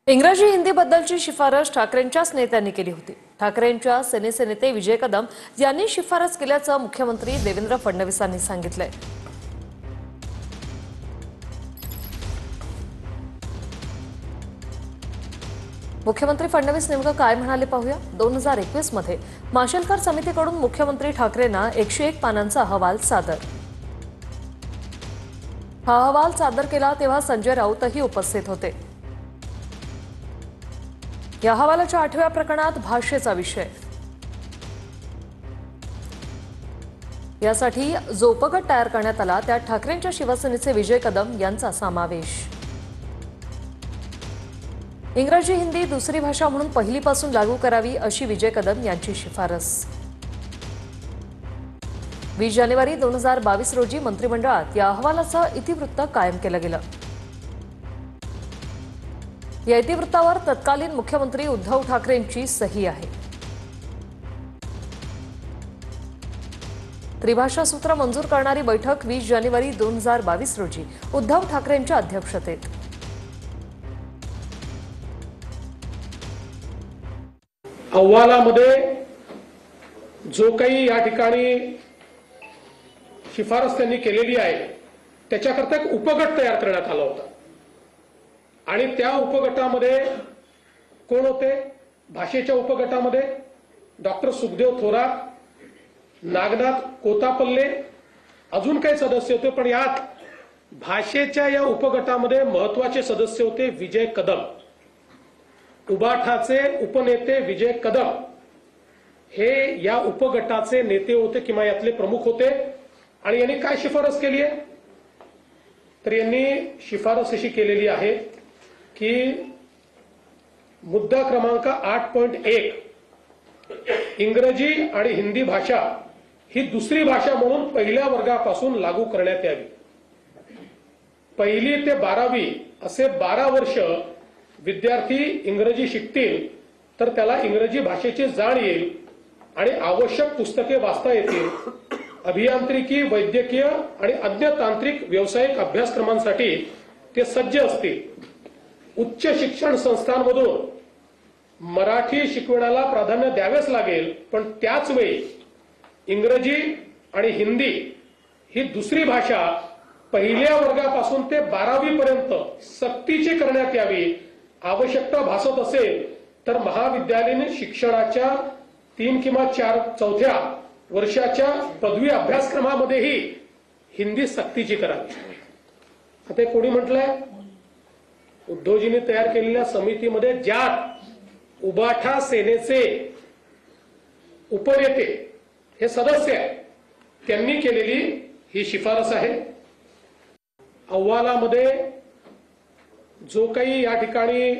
इंग्रजी हिंदी बद्दलची शिफारस ठाकरेंच्याच नेत्यांनी केली होती। ठाकरेंच्या सेनेचे नेते विजय कदम यांनी शिफारस केल्याचं मुख्यमंत्री देवेंद्र फडणवीसांनी सांगितलंय। मुख्यमंत्री फडणवीस नेमकं काय म्हणाले पाहूया। 2021 मध्ये माशेलकर समितीकडून मुख्यमंत्री ठाकरेंना 101 पानांचा अहवाल सादर। हा अहवाल सादर केला तेव्हा संजय राऊतही उपस्थित होते। या अहवालाच्या 8व्या प्रकरणात भाषेचा विषय, यासाठी जो उपगट तयार करण्यात आला त्यात ठाकरेंच्या शिवसेनेचे विजय कदम यांचा समावेश। इंग्रजी हिंदी दुसरी भाषा म्हणून पहिलीपासून लागू करावी अशी विजय कदम यांची शिफारस। 20 जानेवारी 2022 रोजी मंत्रिमंडळात या अहवालाचं इतिवृत्त कायम केलं गेलं। या इतिवृत्तावर तत्कालीन मुख्यमंत्री उद्धव ठाकरेंची सही आहे। त्रिभाषा सूत्र मंजूर करणारी बैठक 20 जानेवारी 2022 रोजी उद्धव ठाकरेंच्या अध्यक्षतेत। अहवालामध्ये जो काही या ठिकाणी शिफारस त्यांनी केलेली आहे त्याच्याकरता एक उपगट तयार करण्यात आला होता आणि त्या उपगटामध्ये कोण होते? भाषेच्या उपगटामध्ये डॉक्टर सुखदेव थोरात, नागनाथ कोतापल्ले, अजून काही सदस्य होते, पण यात भाषेच्या या उपगटामध्ये महत्वाचे सदस्य होते विजय कदम। उबाठाचे उपनेते विजय कदम हे या उपगटाचे नेते होते किंवा यातले प्रमुख होते। आणि यांनी काय शिफारस केली आहे? तर यांनी शिफारस अशी केलेली आहे की मुद्दा क्रमांक 8.1 इंग्रजी आणि हिंदी भाषा ही दुसरी भाषा म्हणून पहिल्या वर्गापासून लागू करण्यात यावी। 1ली ते 12वी असे 12 वर्ष विद्यार्थी इंग्रजी शिकतील तर त्याला इंग्रजी भाषेची जाण येईल आणि आवश्यक पुस्तके वाचता येतील। अभियांत्रिकी, वैद्यकीय आणि अन्य तांत्रिक व्यावसायिक अभ्यासक्रमांसाठी ते सज्ज असतील। उच्च शिक्षण संस्थांमधून मराठी शिकवण्याला प्राधान्य द्यावेच लागेल, पण त्याच वेळी इंग्रजी आणि हिंदी ही दुसरी भाषा पहिल्या वर्गापासून ते 12वी पर्यंत सक्तीची करण्यात यावी। आवश्यकता भासत असेल तर महाविद्यालयीन शिक्षणाच्या 3 किंवा 4 चौथ्या वर्षाच्या पदवी अभ्यासक्रमामध्येही हिंदी सक्तीची करावी। आता कोणी म्हटलंय? उद्धवजींनी तयार केलेल्या समितीमध्ये ज्यात उबाठा सेनेचे उपनेते हे सदस्य आहेत त्यांनी केलेली ही शिफारस आहे। अहवालामध्ये जो काही या ठिकाणी